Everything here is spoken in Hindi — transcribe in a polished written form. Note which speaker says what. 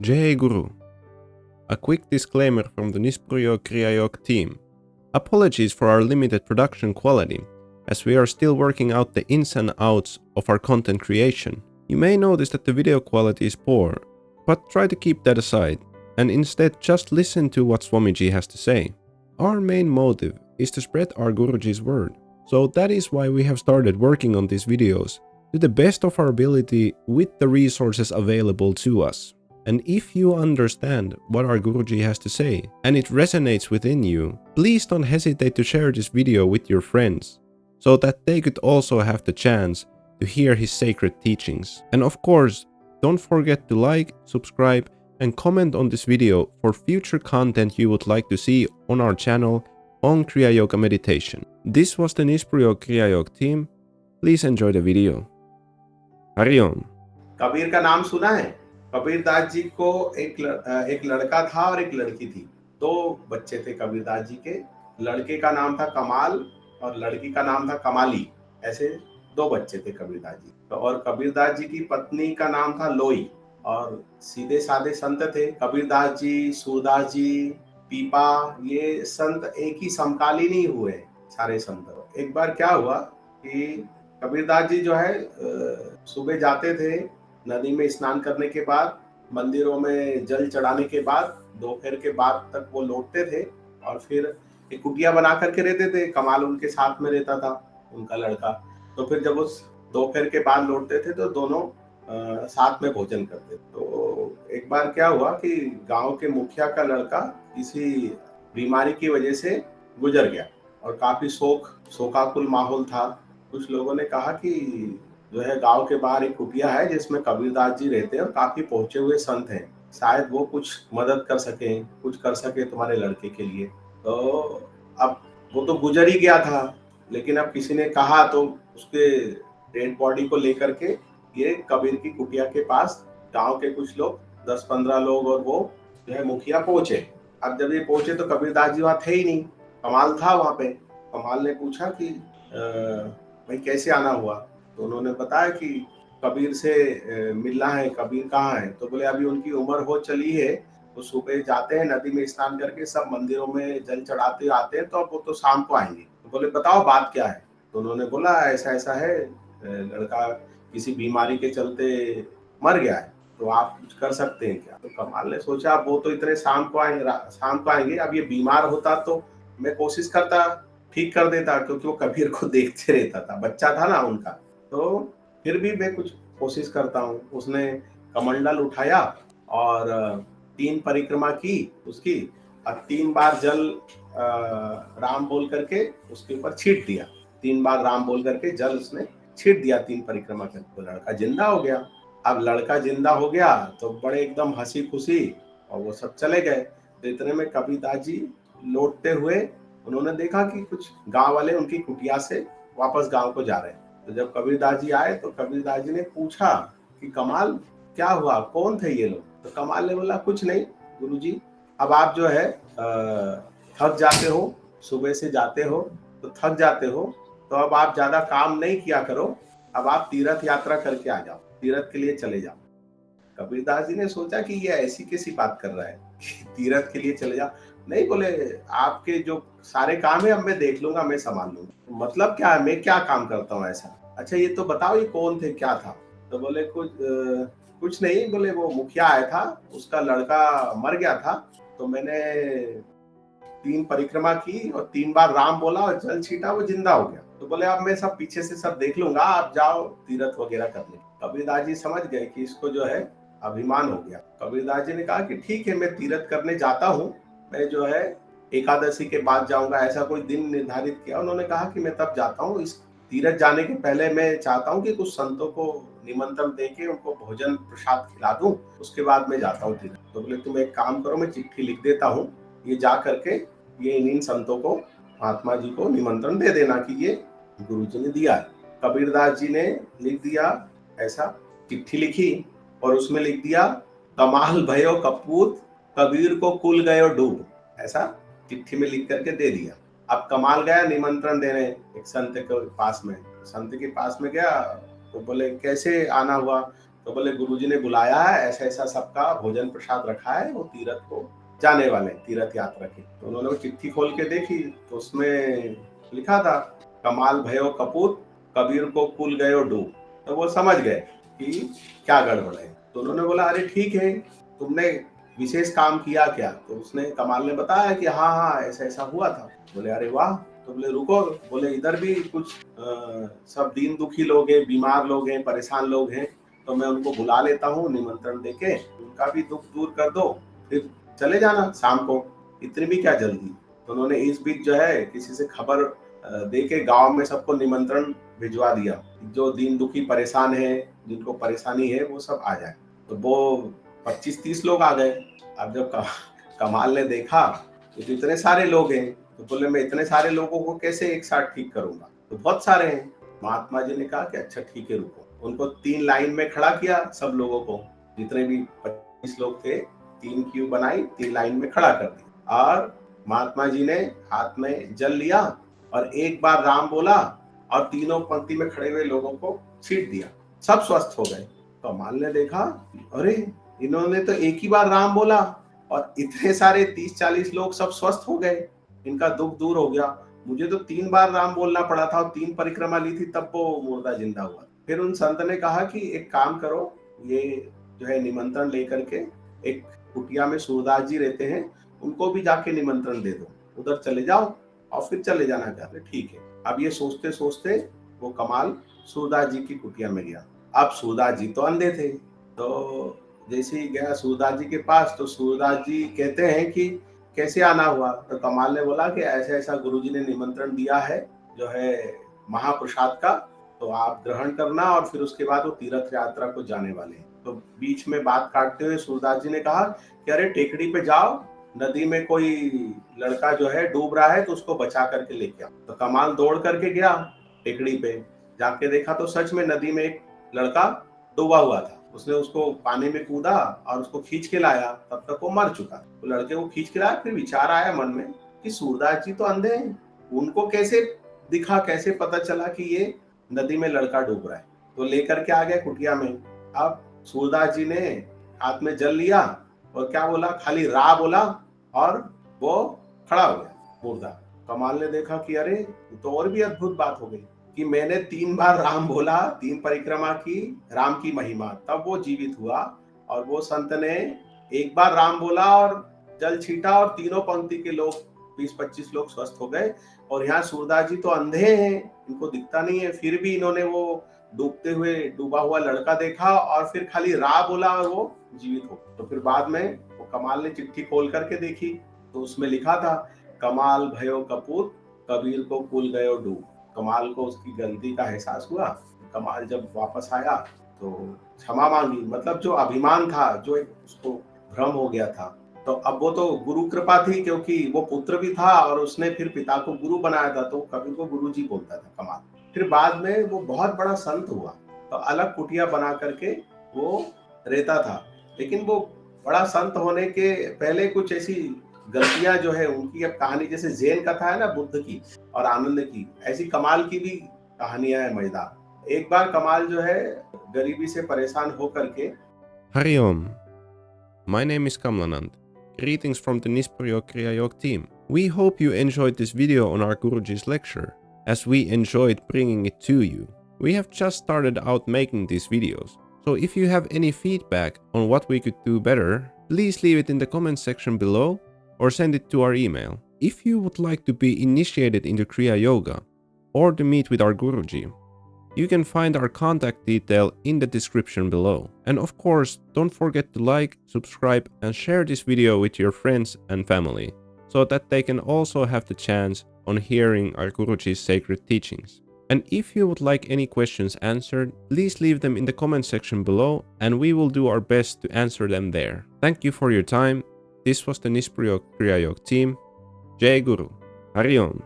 Speaker 1: Jai Guru. A quick disclaimer from the Nispruyo Kriayok team. Apologies for our limited production quality, as we are still working out the ins and outs of our content creation. You may notice that the video quality is poor, but try to keep that aside, and instead just listen to what Swamiji has to say. Our main motive is to spread our Guruji's word, so that is why we have started working on these videos to the best of our ability with the resources available to us. And if you understand what our Guruji has to say and it resonates within you, please don't hesitate to share this video with your friends so that they could also have the chance to hear his sacred teachings. And of course, don't forget to like, subscribe, and comment on this video for future content you would like to see on our channel on Kriya Yoga meditation. This was the Nispruyo Kriya Yoga team. Please enjoy the video. Hari Om.
Speaker 2: Kabir का नाम सुना है? कबीरदास जी को एक लड़का था और एक लड़की थी। दो बच्चे थे कबीरदास जी के। लड़के का नाम था कमाल और लड़की का नाम था कमाली। ऐसे दो बच्चे थे कबीरदास जी। तो और कबीरदास जी की पत्नी का नाम था लोई और सीधे साधे संत थे। कबीरदास जी, सूरदास जी, पीपा, ये संत एक ही समकालीन ही हुए सारे संत। एक बार क्या हुआ कि कबीरदास जी जो है सुबह जाते थे नदी में स्नान करने के बाद, मंदिरों में जल चढ़ाने के बाद, दोपहर के बाद तक वो लौटते थे और फिर एक कुटिया बना करके रहते थे। कमाल उनके साथ में रहता था, उनका लड़का। तो फिर जब वो दोपहर के बाद लौटते थे तो दोनों साथ में भोजन करते। तो एक बार क्या हुआ कि गांव के मुखिया का लड़का किसी बीमारी की वजह से गुजर गया और काफी शोकाकुल माहौल था। कुछ लोगों ने कहा कि जो है गांव के बाहर एक कुटिया है जिसमें कबीरदास जी रहते हैं और काफी पहुंचे हुए संत हैं, शायद वो कुछ मदद कर सके, कुछ कर सके तुम्हारे लड़के के लिए। तो अब वो तो गुजर ही गया था, लेकिन अब किसी ने कहा तो उसके डेड बॉडी को लेकर के ये कबीर की कुटिया के पास गांव के कुछ लोग 10-15 लोग और वो जो है मुखिया पहुंचे। अब जब ये पहुंचे तो कबीरदास जी वहां थे ही नहीं, कमाल था वहां पे। कमाल ने पूछा कि भाई कैसे आना हुआ? तो उन्होंने बताया कि कबीर से मिलना है। कबीर कहाँ है? तो बोले अभी उनकी उम्र हो चली है, वो सुबह जाते हैं नदी में स्नान करके, सब मंदिरों में जल चढ़ाते आते हैं, तो अब वो तो शाम को आएंगे। तो बोले बताओ बात क्या है? तो उन्होंने बोला ऐसा ऐसा है, लड़का किसी बीमारी के चलते मर गया है, तो आप कुछ कर सकते हैं क्या? तो कमाल ने सोचा वो तो इतने शाम को आएंगे, अब ये बीमार होता तो मैं कोशिश करता ठीक कर देता, क्योंकि वो कबीर को देखते रहता था, बच्चा था ना उनका। तो फिर भी मैं कुछ कोशिश करता हूँ। उसने कमंडल उठाया और 3 परिक्रमा की उसकी, और 3 बार जल राम बोल करके उसके ऊपर छीट दिया। 3 बार राम बोल करके जल उसने छीट दिया 3 परिक्रमा के, तो लड़का जिंदा हो गया। अब लड़का जिंदा हो गया तो बड़े एकदम हंसी खुशी और वो सब चले गए। तो इतने में कबीरदास जी लौटते हुए उन्होंने देखा कि कुछ गांव वाले उनकी कुटिया से वापस गांव को जा रहे हैं। तो जब कबीरदास जी आए तो कबीरदास जी ने पूछा कि कमाल क्या हुआ, कौन थे ये लोग? तो कमाल ने बोला कुछ नहीं गुरुजी, अब आप जो है थक जाते हो, सुबह से जाते हो तो थक जाते हो, तो अब आप ज्यादा काम नहीं किया करो, अब आप तीर्थ यात्रा करके आ जाओ, तीर्थ के लिए चले जाओ। कबीरदास जी ने सोचा कि ये ऐसी कैसी बात कर रहा है कि तीर्थ के लिए चले जाओ। नहीं, बोले आपके जो सारे काम है अब मैं देख लूंगा, मैं संभाल लूंगा। मतलब क्या है, मैं क्या काम करता हूँ ऐसा? अच्छा ये तो बताओ ये कौन थे, क्या था? तो बोले कुछ नहीं, बोले वो मुखिया आया था, उसका लड़का मर गया था, तो मैंने 3 परिक्रमा की और 3 बार राम बोला और जल छीटा, वो जिंदा हो गया। तो बोले अब मैं सब पीछे से सब देख लूंगा, आप जाओ तीर्थ वगैरह करने। कबीरदास जी समझ गए कि इसको जो है अभिमान हो गया। कबीरदास जी ने कहा कि ठीक है मैं तीर्थ करने जाता हूँ, मैं जो है एकादशी के बाद जाऊंगा। ऐसा कोई दिन निर्धारित किया। उन्होंने कहा कि मैं तब जाता हूँ। इस तीर्थ जाने के पहले मैं चाहता हूँ कि कुछ संतों को निमंत्रण देके उनको भोजन प्रसाद खिला दूं, उसके बाद मैं जाता हूँ तीर्थ। तो बोले तुम एक काम करो, मैं चिट्ठी लिख देता हूँ, ये जा करके ये इन संतों को, महात्मा जी को निमंत्रण दे देना कि ये गुरु जी ने दिया है। कबीरदास जी ने लिख दिया, ऐसा चिट्ठी लिखी और उसमें लिख दिया कमाल भयो कपूत, कबीर को कुल गयो डूब। ऐसा चिट्ठी में लिख करके दे दिया। अब कमाल गया निमंत्रण देने एक संत के पास में। संत के पास में गया तो बोले कैसे आना हुआ? तो बोले गुरुजी ने बुलाया है, ऐसा ऐसा सबका भोजन प्रसाद रखा है, वो तीरथ को जाने वाले, तीरथ यात्रा की। तो उन्होंने वो चिट्ठी खोल के देखी तो उसमें लिखा था कमाल भयो कपूत, कबीर को कुल गयो डूब। तो वो समझ गए कि क्या गड़बड़ है। तो उन्होंने बोला अरे ठीक है, तुमने विशेष काम किया क्या? तो उसने कमाल ने बताया कि हाँ हाँ ऐसा ऐसा हुआ था। बोले अरे वाह। तो बोले रुको, बोले इधर भी कुछ सब दीन दुखी लोग हैं, बीमार लोग हैं, परेशान लोग हैं, तो मैं उनको बुला लेता हूँ निमंत्रण देके, उनका भी दुख दूर कर दो, फिर चले जाना शाम को, इतनी भी क्या जल्दी। तो उन्होंने इस बीच जो है किसी से खबर दे के गाँव में सबको निमंत्रण भिजवा दिया, जो दीन दुखी परेशान है, जिनको परेशानी है वो सब आ जाए। तो वो 25-30 लोग आ गए। अब जब कमाल ने देखा तो इतने सारे लोग हैं, तो बोले मैं इतने सारे लोगों को कैसे एक साथ ठीक करूंगा, तो बहुत सारे हैं। महात्मा जी ने कहा कि अच्छा ठीक है रुको। उनको 3 लाइन में खड़ा किया, सब लोगों को, जितने भी 25 लोग थे, 3 क्यू बनाई, 3 लाइन में खड़ा कर दिया। और महात्मा जी ने हाथ में जल लिया और एक बार राम बोला और तीनों पंक्ति में खड़े हुए लोगों को छींट दिया, सब स्वस्थ हो गए। कमाल ने देखा अरे इन्होंने तो एक ही बार राम बोला और इतने सारे 30-40 लोग सब स्वस्थ हो गए, इनका दुख दूर हो गया। मुझे तो 3 बार राम बोलना पड़ा था और 3 परिक्रमा ली थी, तब वो मुर्दा जिंदा हुआ। फिर उन संत ने कहा कि एक काम करो, ये जो है निमंत्रण लेकर के एक कुटिया में सूरदास जी रहते हैं, उनको भी जाके निमंत्रण दे दो, उधर चले जाओ और फिर चले जाना चाहते। ठीक है। अब ये सोचते सोचते वो कमाल सूरदास जी की कुटिया में गया। अब सूरदास जी तो अंधे थे, तो जैसे ही गया सूरदास जी के पास, तो सूरदास जी कहते हैं कि कैसे आना हुआ? तो कमाल ने बोला कि ऐसा ऐसा गुरुजी ने निमंत्रण दिया है, जो है महाप्रसाद का, तो आप ग्रहण करना और फिर उसके बाद वो तीर्थ यात्रा को जाने वाले हैं। तो बीच में बात काटते हुए सूरदास जी ने कहा कि अरे टेकड़ी पे जाओ, नदी में कोई लड़का जो है डूब रहा है, तो उसको बचा करके लेके आओ। तो कमाल दौड़ करके गया टेकड़ी पे, जाके देखा तो सच में नदी में एक लड़का डूबा हुआ था। उसने उसको पानी में कूदा और उसको खींच के लाया, तब तक वो मर चुका। तो लड़के को खींच के लाया, फिर विचार आया मन में कि सूरदास जी तो अंधे हैं, उनको कैसे दिखा, कैसे पता चला कि ये नदी में लड़का डूब रहा है? तो लेकर के आ गए कुटिया में। अब सूरदास जी ने हाथ में जल लिया और क्या बोला, खाली रा बोला और वो खड़ा हो गया मुर्दा। कमाल ने देखा कि अरे तो और भी अद्भुत बात हो गई कि मैंने 3 बार राम बोला, 3 परिक्रमा की, राम की महिमा, तब वो जीवित हुआ। और वो संत ने एक बार राम बोला और जल छीटा और तीनों पंक्ति के लोग 20-25 लोग स्वस्थ हो गए। और यहाँ सूरदास जी तो अंधे हैं, इनको दिखता नहीं है, फिर भी इन्होंने वो डूबते हुए डूबा हुआ लड़का देखा और फिर खाली रा बोला और वो जीवित हो। तो फिर बाद में वो कमाल ने चिट्ठी खोल करके देखी, तो उसमें लिखा था कमाल भयो कपूत, कबीर को कुल गयो डूब। कमाल को उसकी गलती का एहसास हुआ। कमाल जब वापस आया तो क्षमा मांगी, मतलब जो अभिमान था, जो एक उसको भ्रम हो गया था, तो अब वो तो गुरु कृपा थी, क्योंकि वो पुत्र भी था और उसने फिर पिता को गुरु बनाया था, तो कभी को गुरु जी बोलता था कमाल। फिर बाद में वो बहुत बड़ा संत हुआ, तो अलग कुटिया बना करके वो रहता था। लेकिन वो बड़ा संत होने के पहले कुछ ऐसी गलतियां जो है उनकी, अब कहानी जैसे जैन कथा है ना बुद्ध की और आनंद की, ऐसी कमाल की भी कहानियां है मजेदार। एक बार कमाल जो है गरीबी से परेशान होकर के
Speaker 1: Hari Om. My name is Kamlanand. Greetings from the Nispryo Kriya Yoga team. We hope you enjoyed this video on our Guruji's lecture, as we enjoyed bringing it to you. We have just started out making these videos, so if you have any feedback on what we could do better, please leave it in the comments section below or send it to our email. If you would like to be initiated into Kriya Yoga or to meet with our Guruji, you can find our contact detail in the description below. And of course, don't forget to like, subscribe and share this video with your friends and family, so that they can also have the chance on hearing our Guruji's sacred teachings. And if you would like any questions answered, please leave them in the comment section below and we will do our best to answer them there. Thank you for your time. This was the Nispryo Kriya Yoga team. Jai Guru. Hari Om.